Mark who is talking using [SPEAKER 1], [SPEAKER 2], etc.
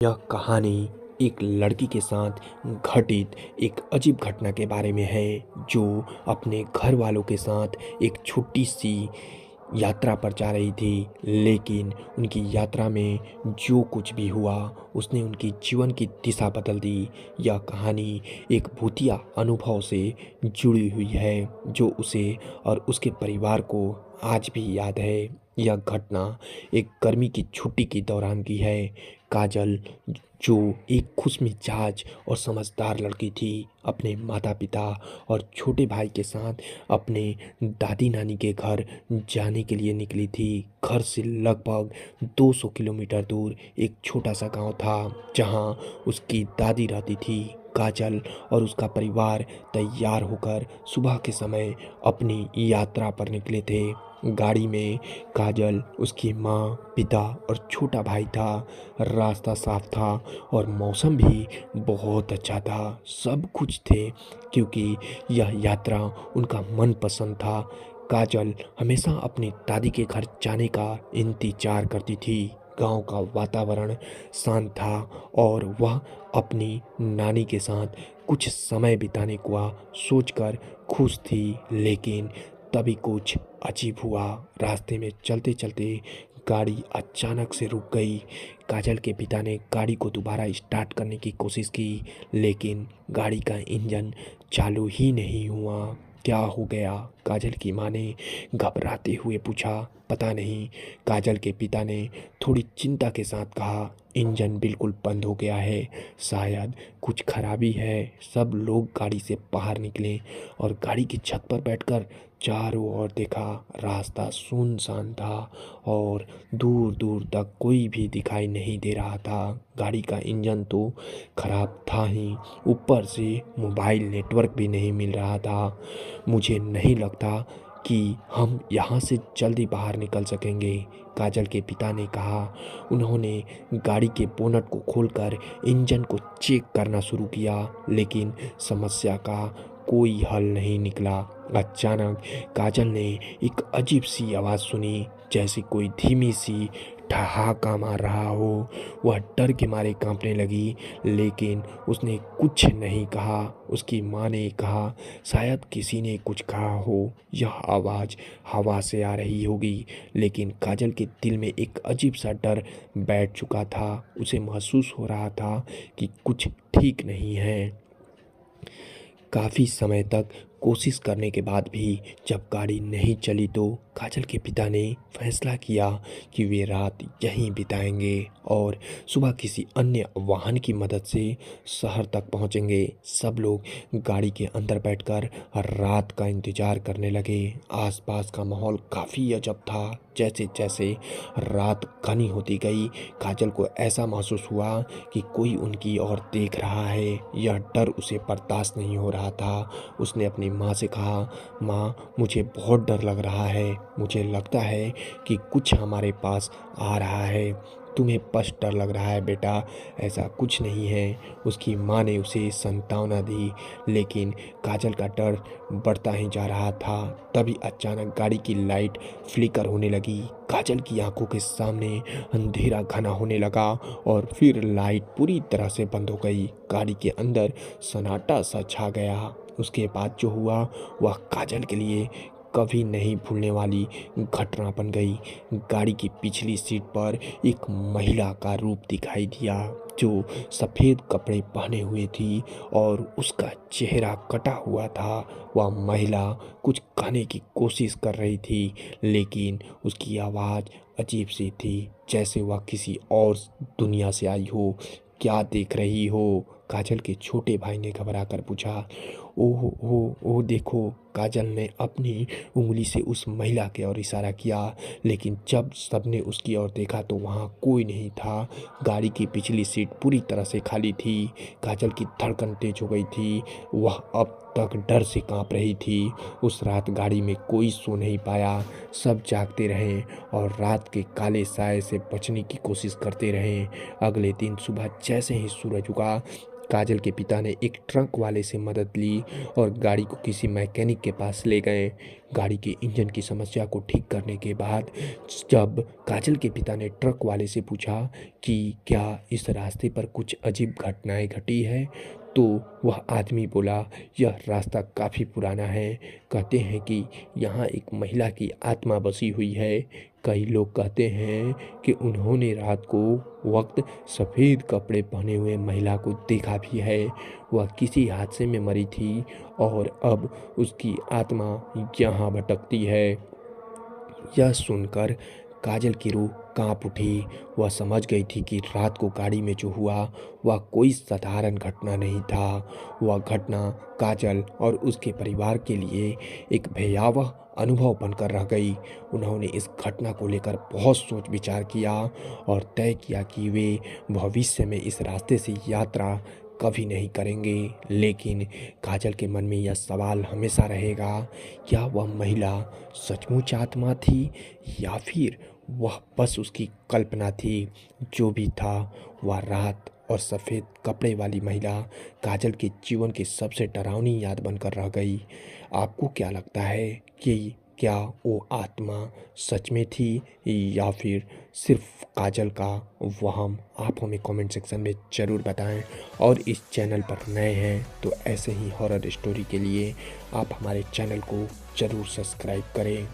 [SPEAKER 1] यह कहानी एक लड़की के साथ घटित एक अजीब घटना के बारे में है जो अपने घर वालों के साथ एक छोटी सी यात्रा पर जा रही थी। लेकिन उनकी यात्रा में जो कुछ भी हुआ उसने उनकी जीवन की दिशा बदल दी। यह कहानी एक भूतिया अनुभव से जुड़ी हुई है जो उसे और उसके परिवार को आज भी याद है। यह घटना एक गर्मी की छुट्टी के दौरान की है। काजल, जो एक खुशमिजाज और समझदार लड़की थी, अपने माता पिता और छोटे भाई के साथ अपने दादी नानी के घर जाने के लिए निकली थी। घर से लगभग 200 किलोमीटर दूर एक छोटा सा गांव था जहां उसकी दादी रहती थी। काजल और उसका परिवार तैयार होकर सुबह के समय अपनी यात्रा पर निकले थे। गाड़ी में काजल, उसकी माँ, पिता और छोटा भाई था। रास्ता साफ था और मौसम भी बहुत अच्छा था। सब कुछ थे क्योंकि यह यात्रा उनका मनपसंद था। काजल हमेशा अपनी दादी के घर जाने का इंतजार करती थी। गांव का वातावरण शांत था और वह अपनी नानी के साथ कुछ समय बिताने को सोचकर खुश थी। लेकिन तभी कुछ अजीब हुआ। रास्ते में चलते चलते गाड़ी अचानक से रुक गई। काजल के पिता ने गाड़ी को दोबारा स्टार्ट करने की कोशिश की, लेकिन गाड़ी का इंजन चालू ही नहीं हुआ। क्या हो गया? काजल की माँ ने घबराते हुए पूछा। पता नहीं, काजल के पिता ने थोड़ी चिंता के साथ कहा। इंजन बिल्कुल बंद हो गया है, शायद कुछ खराबी है। सब लोग गाड़ी से बाहर निकले और गाड़ी की छत पर बैठकर चारों ओर देखा। रास्ता सुनसान था और दूर दूर तक कोई भी दिखाई नहीं दे रहा था। गाड़ी का इंजन तो खराब था ही, ऊपर से मोबाइल नेटवर्क भी नहीं मिल रहा था। मुझे नहीं लगता कि हम यहाँ से जल्दी बाहर निकल सकेंगे, काजल के पिता ने कहा। उन्होंने गाड़ी के बोनट को खोलकर इंजन को चेक करना शुरू किया, लेकिन समस्या का कोई हल नहीं निकला। अचानक काजल ने एक अजीब सी आवाज़ सुनी, जैसे कोई धीमी सी ठहाका मार रहा हो। वह डर के मारे कांपने लगी, लेकिन उसने कुछ नहीं कहा। उसकी माँ ने कहा, शायद किसी ने कुछ कहा हो, यह आवाज़ हवा से आ रही होगी। लेकिन काजल के दिल में एक अजीब सा डर बैठ चुका था। उसे महसूस हो रहा था कि कुछ ठीक नहीं है। काफ़ी समय तक कोशिश करने के बाद भी जब गाड़ी नहीं चली तो काजल के पिता ने फैसला किया कि वे रात यहीं बिताएंगे और सुबह किसी अन्य वाहन की मदद से शहर तक पहुंचेंगे। सब लोग गाड़ी के अंदर बैठकर रात का इंतजार करने लगे। आसपास का माहौल काफ़ी अजब था। जैसे जैसे रात घनी होती गई, काजल को ऐसा महसूस हुआ कि कोई उनकी ओर देख रहा है। यह डर उसे बर्दाश्त नहीं हो रहा था। उसने अपनी माँ से कहा, माँ, मुझे बहुत डर लग रहा है। मुझे लगता है कि कुछ हमारे पास आ रहा है। तुम्हें बस डर लग रहा है बेटा, ऐसा कुछ नहीं है। उसकी माँ ने उसे सांत्वना दी, लेकिन काजल का डर बढ़ता ही जा रहा था। तभी अचानक गाड़ी की लाइट फ्लिकर होने लगी। काजल की आंखों के सामने अंधेरा घना होने लगा और फिर लाइट पूरी तरह से बंद हो गई। गाड़ी के अंदर सन्नाटा सा छा गया। उसके बाद जो हुआ वह काजल के लिए कभी नहीं भूलने वाली घटना बन गई। गाड़ी की पिछली सीट पर एक महिला का रूप दिखाई दिया जो सफ़ेद कपड़े पहने हुए थी और उसका चेहरा कटा हुआ था। वह महिला कुछ कहने की कोशिश कर रही थी, लेकिन उसकी आवाज़ अजीब सी थी, जैसे वह किसी और दुनिया से आई हो। क्या देख रही हो? काजल के छोटे भाई ने घबरा कर पूछा। ओह ओह ओह देखो, काजल ने अपनी उंगली से उस महिला की ओर इशारा किया, लेकिन जब सबने उसकी ओर देखा तो वहाँ कोई नहीं था। गाड़ी की पिछली सीट पूरी तरह से खाली थी। काजल की धड़कन तेज हो गई थी। वह अब तक डर से कांप रही थी। उस रात गाड़ी में कोई सो नहीं पाया। सब जागते रहे और रात के काले साए से बचने की कोशिश करते रहे। अगले दिन सुबह जैसे ही सूरज उगा, काजल के पिता ने एक ट्रक वाले से मदद ली और गाड़ी को किसी मैकेनिक के पास ले गए। गाड़ी के इंजन की समस्या को ठीक करने के बाद जब काजल के पिता ने ट्रक वाले से पूछा कि क्या इस रास्ते पर कुछ अजीब घटनाएं घटी है, तो वह आदमी बोला, यह रास्ता काफ़ी पुराना है। कहते हैं कि यहाँ एक महिला की आत्मा बसी हुई है। कई लोग कहते हैं कि उन्होंने रात को वक्त सफ़ेद कपड़े पहने हुए महिला को देखा भी है। वह किसी हादसे में मरी थी और अब उसकी आत्मा यहाँ भटकती है। यह सुनकर काजल की रूह कांप उठी। वह समझ गई थी कि रात को गाड़ी में जो हुआ वह कोई साधारण घटना नहीं था। वह घटना काजल और उसके परिवार के लिए एक भयावह अनुभव बनकर रह गई। उन्होंने इस घटना को लेकर बहुत सोच विचार किया और तय किया कि वे भविष्य में इस रास्ते से यात्रा कभी नहीं करेंगे। लेकिन काजल के मन में यह सवाल हमेशा रहेगा, क्या वह महिला सचमुच आत्मा थी या फिर वह बस उसकी कल्पना थी। जो भी था, वह रात और सफ़ेद कपड़े वाली महिला काजल के जीवन की सबसे डरावनी याद बनकर रह गई। आपको क्या लगता है कि क्या वो आत्मा सच में थी या फिर सिर्फ काजल का वहम? आप हमें कमेंट सेक्शन में ज़रूर बताएं और इस चैनल पर नए हैं तो ऐसे ही हॉरर स्टोरी के लिए आप हमारे चैनल को ज़रूर सब्सक्राइब करें।